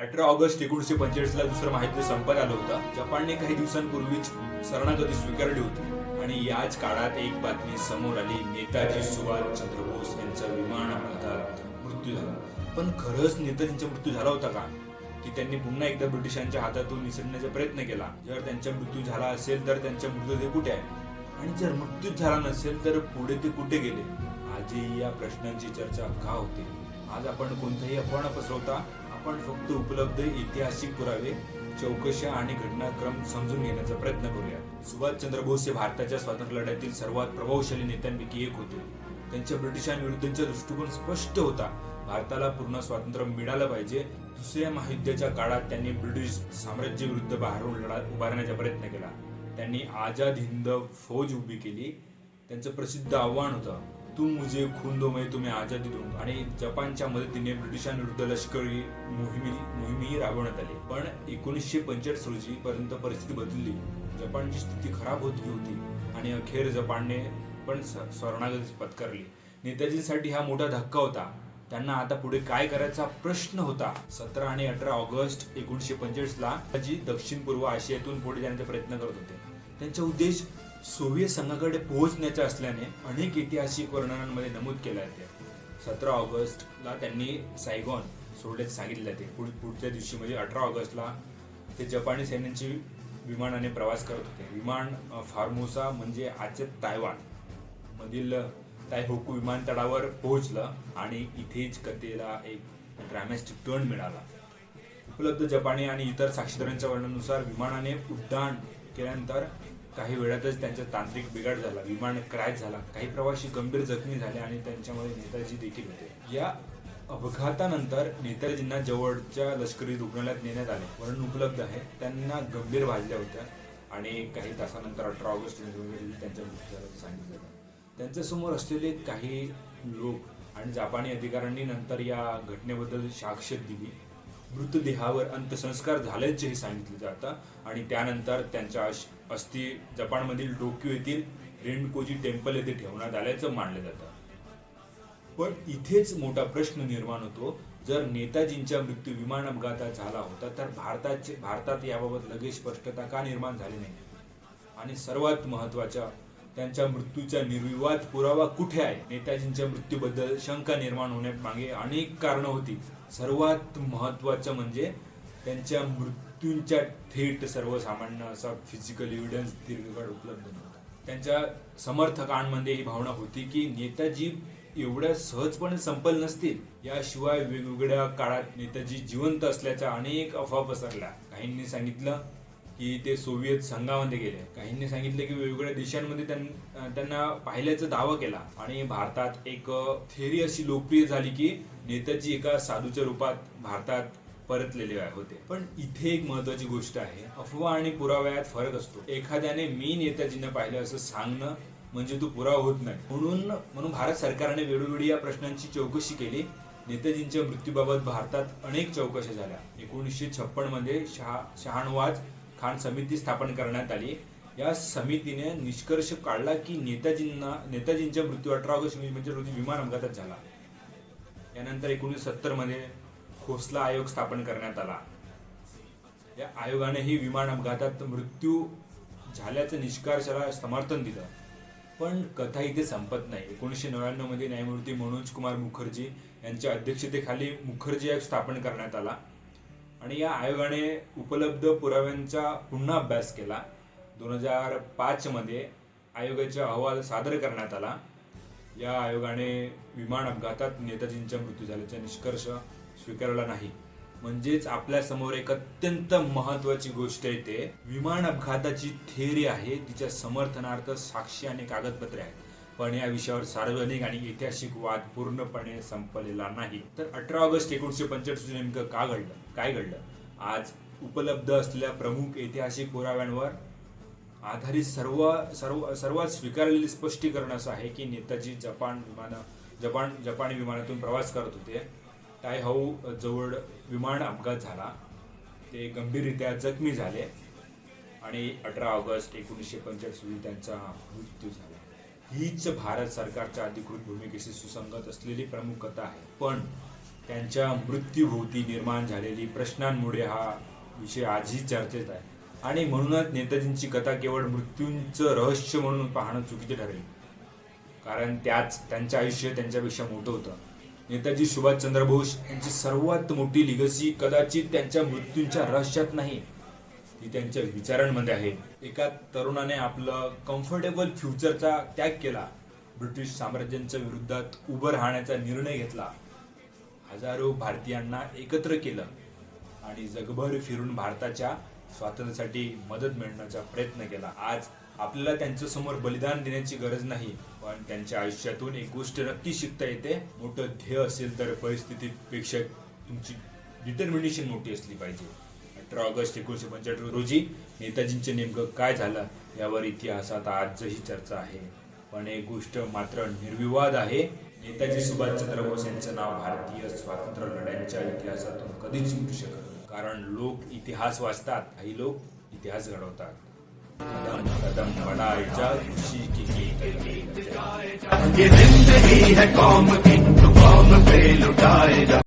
18 August 1945 ला दुसरं महायुद्ध संपत आलं होतं. जपानने काही दिवसांपूर्वीच शरणागती स्वीकारली होती आणि याच काळात एक बातमी समोर आली. नेताजी सुभाषचंद्र बोस यांचा विमान अपघातात मृत्यू झाला. पण खरंच नेताजींचा मृत्यू झाला होता का, की त्यांनी पुन्हा एकदा ब्रिटिशांच्या हातातून निसटण्याचा प्रयत्न केला? जर त्यांचा मृत्यू झाला असेल तर त्यांचा मृतदेह कुठे आहे, आणि जर मृत्यूच झाला नसेल तर पुढे ते कुठे गेले? आजही या प्रश्नांची चर्चा का होते? आज आपण कोणताही अफवा न पसरवता आपण फक्त उपलब्ध ऐतिहासिक पुरावे, चौकशा आणि घटनाक्रम समजून घेण्याचा प्रयत्न करूया. सुभाषचंद्र बोस हे भारताच्या स्वातंत्र्य लढ्यातील सर्वात प्रभावशाली नेत्यांपैकी एक होते. त्यांच्या ब्रिटिशांविरुद्धचा दृष्टिकोन स्पष्ट होता. भारताला पूर्ण स्वातंत्र्य मिळालं पाहिजे. दुसऱ्या महायुद्धाच्या काळात त्यांनी ब्रिटिश साम्राज्याविरुद्ध बाहेरून लढा उभारण्याचा प्रयत्न केला. त्यांनी आझाद हिंद फौज उभी केली. त्यांचं प्रसिद्ध आव्हान होतं, तुम मुझे खून दो मैं तुम्हें आझादी दूंगा. आणि जपानच्या मदतीने ब्रिटिशांविरुद्ध लष्करी मोहीमही राबवण्यात आली. पण 1945 रोजी पर्यंत परिस्थिती बदलली. जपानची स्थिती खराब होत होती आणि अखेर जपानने पण शरणागती पत्करली. नेताजींसाठी हा मोठा धक्का होता. त्यांना आता पुढे काय करायचा प्रश्न होता. 17 आणि 18 ऑगस्ट 1945 ला नेताजी दक्षिण पूर्व आशियातून पुढे जाण्याचा प्रयत्न करत होते. त्यांचा उद्देश सोव्हिएत संघाकडे पोहोचण्याचा असल्याने अनेक ऐतिहासिक वर्णनांमध्ये नमूद केला आहे. 17 ऑगस्टला त्यांनी सायगॉन सोडल्याचे सांगितले जाते. पुढच्या दिवशी म्हणजे 18 ऑगस्टला ते जपानी सैन्याची विमानाने प्रवास करत होते. विमान फॉर्मोसा म्हणजे आजचे तायवान मधील तायहोकू विमानतळावर पोहोचलं आणि इथेच कथेला एक ड्रामॅटिक टर्न मिळाला. उपलब्ध जपानी आणि इतर साक्षीदारांच्या वर्णनानुसार विमानाने उड्डाण केल्यानंतर काही वेळातच त्यांचा तांत्रिक बिघाड झाला. विमान क्रॅश झाला. काही प्रवासी गंभीर जखमी झाले आणि त्यांच्यामध्ये नेताजी देखील होते. या अपघातानंतर नेताजींना जवळच्या लष्करी रुग्णालयात नेण्यात आले. वर्णन उपलब्ध आहे. त्यांना गंभीर भाजल्या होत्या आणि काही तासानंतर 18 ऑगस्ट त्यांच्या मृत्यू झाल्याचं सांगितलं जातं. त्यांच्यासमोर असलेले काही लोक आणि जपानी अधिकाऱ्यांनी नंतर या घटनेबद्दल साक्ष दिली. मृतदेहावर अंत्यसंस्कार झाल्याचेही सांगितले जातं आणि त्यानंतर त्यांच्या अस्थी जपानमधील टोकियो येथील रेनकोजी टेम्पल येथे ठेवण्यात आल्याचं मानलं जातं. पण इथेच मोठा प्रश्न निर्माण होतो. जर नेताजींचा मृत्यू विमान अपघातात झाला होता तर भारतात याबाबत लगेच स्पष्टता का निर्माण झाली नाही? आणि सर्वात महत्त्वाच्या, त्यांच्या मृत्यूचा निर्विवाद पुरावा कुठे आहे? नेताजींच्या मृत्यूबद्दल शंका निर्माण होण्यामागे अनेक कारणं होती. सर्वात महत्त्वाचं म्हणजे त्यांच्या मृत्यूंच्या थेट सर्वसामान्य असा फिजिकल एव्हिडन्स दीर्घकाळ उपलब्ध नव्हता. त्यांच्या समर्थकांमध्ये ही भावना होती की नेताजी एवढ्या सहजपणे संपल नसतील. याशिवाय वेगवेगळ्या काळात नेताजी जिवंत असल्याच्या अनेक अफवा पसरल्या. काहींनी सांगितलं की ते सोव्हिएत संघामध्ये गेले. काहींनी सांगितले की वेगवेगळ्या देशांमध्ये त्यांना पाहिल्याचा दावा केला. आणि भारतात एक थेअरी अशी लोकप्रिय झाली की नेताजी एका साधूच्या रूपात भारतात परतलेले होते. पण इथे एक महत्वाची गोष्ट आहे, अफवा आणि पुराव्यात फरक असतो. एखाद्याने मी नेताजींना पाहिलं असं सांगणं म्हणजे तो पुरावा होत नाही. म्हणून भारत सरकारने वेळोवेळी या प्रश्नांची चौकशी केली. नेताजींच्या मृत्यूबाबत भारतात अनेक चौकशा झाल्या. 1956 मध्ये शहानवाज खान समिती स्थापन करण्यात आली. या समितीने निष्कर्ष काढला की नेताजींचा मृत्यू 18 ऑगस्ट रोजी विमान अपघातात झाला. यानंतर 1970 मध्ये खोसला आयोग स्थापन करण्यात आला. या आयोगानेही विमान अपघातात मृत्यू झाल्याच्या निष्कर्षाला समर्थन दिलं. पण कथा इथे संपत नाही. 1999 मध्ये न्यायमूर्ती मनोज कुमार मुखर्जी यांच्या अध्यक्षतेखाली मुखर्जी आयोग स्थापन करण्यात आला आणि या आयोगाने उपलब्ध पुराव्यांचा पुन्हा अभ्यास केला. 2005 मध्ये आयोगाचा अहवाल सादर करण्यात आला. या आयोगाने विमान अपघातात नेताजींचा मृत्यू झाल्याचा निष्कर्ष स्वीकारला नाही. म्हणजेच आपल्या समोर एक अत्यंत महत्वाची गोष्ट येते. विमान अपघाताची थिअरी आहे, तिच्या समर्थनार्थ साक्षी आणि कागदपत्रे आहेत, पण या विषयावर सार्वजनिक आणि ऐतिहासिक वाद पूर्णपणे संपलेला नाही. तर 18 ऑगस्ट 1945 नेमकं का घडलं, काय घडलं? आज उपलब्ध असलेल्या प्रमुख ऐतिहासिक पुराव्यांवर आधारित सर्वात स्वीकारलेले स्पष्टीकरण असं आहे की नेताजी जपानी विमानातून प्रवास करत होते. तायहाऊ जवळ विमान अपघात झाला. ते गंभीररित्या जखमी झाले आणि 18 ऑगस्ट 1945 रोजी त्यांचा मृत्यू झाला. हीच भारत सरकारच्या अधिकृत भूमिकेशी सुसंगत असलेली प्रमुख कथा आहे. पण त्यांच्या मृत्यूभोवती निर्माण झालेली प्रश्नांमुळे हा विषय आजही चर्चेत आहे. आणि म्हणूनच नेताजींची कथा केवळ मृत्यूंचं रहस्य म्हणून पाहणं चुकीचे ठरेल, कारण त्यांचं आयुष्य त्यांच्यापेक्षा मोठं होतं. नेताजी सुभाषचंद्र बोस यांची सर्वात मोठी लिगसी कदाचित त्यांच्या मृत्यूंच्या रहस्यात नाही, ती त्यांच्या विचारांमध्ये आहे. एका तरुणाने आपलं कम्फर्टेबल फ्युचरचा त्याग केला, ब्रिटिश साम्राज्याच्या विरुद्धात उभं राहण्याचा निर्णय घेतला, हजारो भारतीयांना एकत्र केलं आणि जगभर फिरून भारताच्या स्वातंत्र्यासाठी मदत मिळवण्याचा प्रयत्न केला. आज आपल्याला त्यांच्या समोर बलिदान देण्याची गरज नाही, पण त्यांच्या आयुष्यातून एक गोष्ट नक्की शिकता येते, मोठं ध्येय असेल तर परिस्थितीपेक्षा तुमची डिटर्मिनेशन मोठी असली पाहिजे. 18 ऑगस्ट 1945 रोजी नेताजींचे नेमकं काय झालं यावर इतिहासात आजही चर्चा आहे. पण एक गोष्ट मात्र निर्विवाद आहे, नेताजी सुभाषचंद्र बोस यांचं नाव भारतीय स्वातंत्र्य लढ्यांच्या इतिहासातून कधीच मिटू शकत नाही. कारण लोक इतिहास वाचतात, काही लोक इतिहास घडवतात. कदम कदम बढ़ाए खुशी की